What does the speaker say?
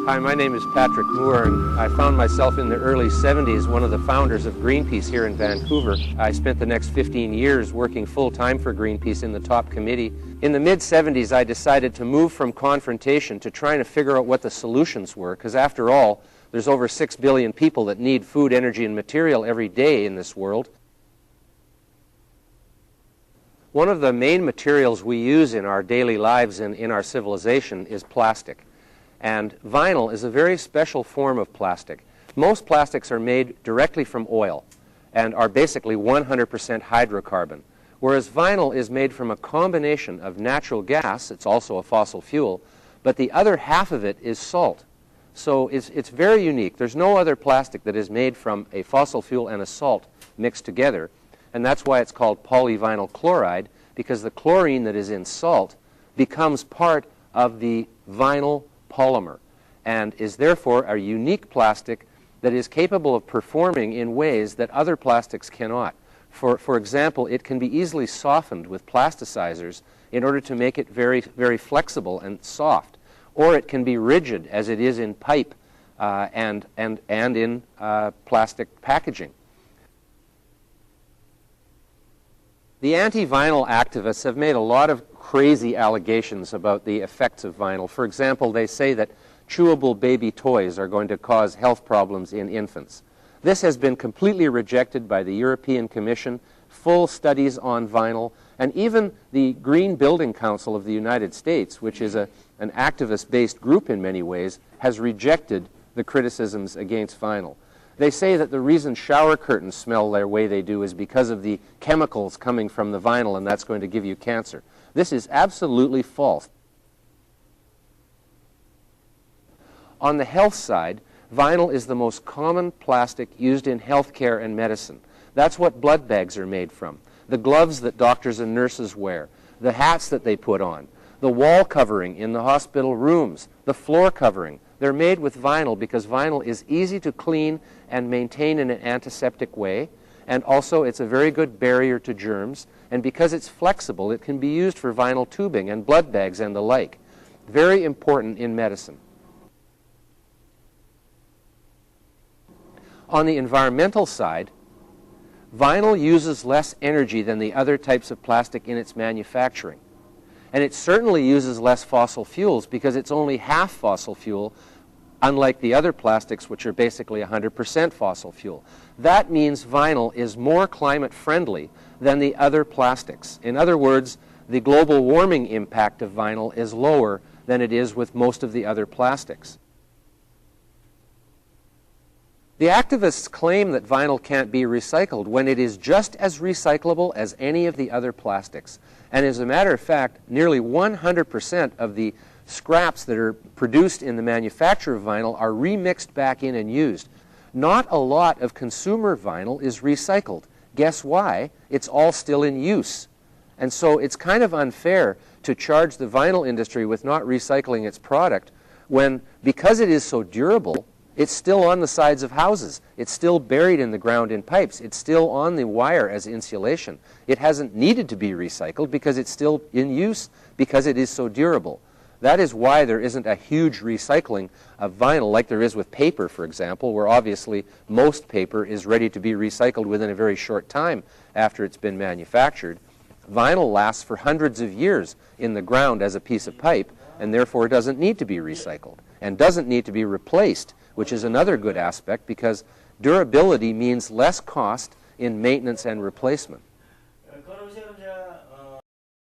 Hi, my name is Patrick Moore, and I found myself in the early 70s one of the founders of Greenpeace here in Vancouver. I spent the next 15 years working full-time for Greenpeace in the top committee. In the mid-70s, I decided to move from confrontation to trying to figure out what the solutions were, because after all, there's over 6 billion people that need food, energy, and material every day in this world. One of the main materials we use in our daily lives and in our civilization is plastic. And vinyl is a very special form of plastic. Most plastics are made directly from oil and are basically 100% hydrocarbon, whereas vinyl is made from a combination of natural gas, it's also a fossil fuel, but the other half of it is salt. So it's very unique. There's no other plastic that is made from a fossil fuel and a salt mixed together, and that's why it's called polyvinyl chloride, because the chlorine that is in salt becomes part of the vinyl polymer and is therefore a unique plastic that is capable of performing in ways that other plastics cannot. For example, it can be easily softened with plasticizers in order to make it very, very flexible and soft, or it can be rigid as it is in pipe and in plastic packaging. The anti-vinyl activists have made a lot of crazy allegations about the effects of vinyl. For example, they say that chewable baby toys are going to cause health problems in infants. This has been completely rejected by the European Commission, full studies on vinyl, and even the Green Building Council of the United States, which is an activist-based group in many ways, has rejected the criticisms against vinyl. They say that the reason shower curtains smell the way they do is because of the chemicals coming from the vinyl, and that's going to give you cancer. This is absolutely false. On the health side, vinyl is the most common plastic used in healthcare and medicine. That's what blood bags are made from, the gloves that doctors and nurses wear, the hats that they put on, the wall covering in the hospital rooms, the floor covering. They're made with vinyl because vinyl is easy to clean and maintain in an antiseptic way, and also it's a very good barrier to germs, and because it's flexible, it can be used for vinyl tubing and blood bags and the like. Very important in medicine. On the environmental side, vinyl uses less energy than the other types of plastic in its manufacturing. And it certainly uses less fossil fuels because it's only half fossil fuel, unlike the other plastics, which are basically 100% fossil fuel. That means vinyl is more climate friendly than the other plastics. In other words, the global warming impact of vinyl is lower than it is with most of the other plastics. The activists claim that vinyl can't be recycled when it is just as recyclable as any of the other plastics. And as a matter of fact, nearly 100% of the scraps that are produced in the manufacture of vinyl are remixed back in and used. Not a lot of consumer vinyl is recycled. Guess why? It's all still in use. And so it's kind of unfair to charge the vinyl industry with not recycling its product when, because it is so durable, it's still on the sides of houses. It's still buried in the ground in pipes. It's still on the wire as insulation. It hasn't needed to be recycled because it's still in use because it is so durable. That is why there isn't a huge recycling of vinyl like there is with paper, for example, where obviously most paper is ready to be recycled within a very short time after it's been manufactured. Vinyl lasts for hundreds of years in the ground as a piece of pipe, and therefore doesn't need to be recycled and doesn't need to be replaced, which is another good aspect because durability means less cost in maintenance and replacement.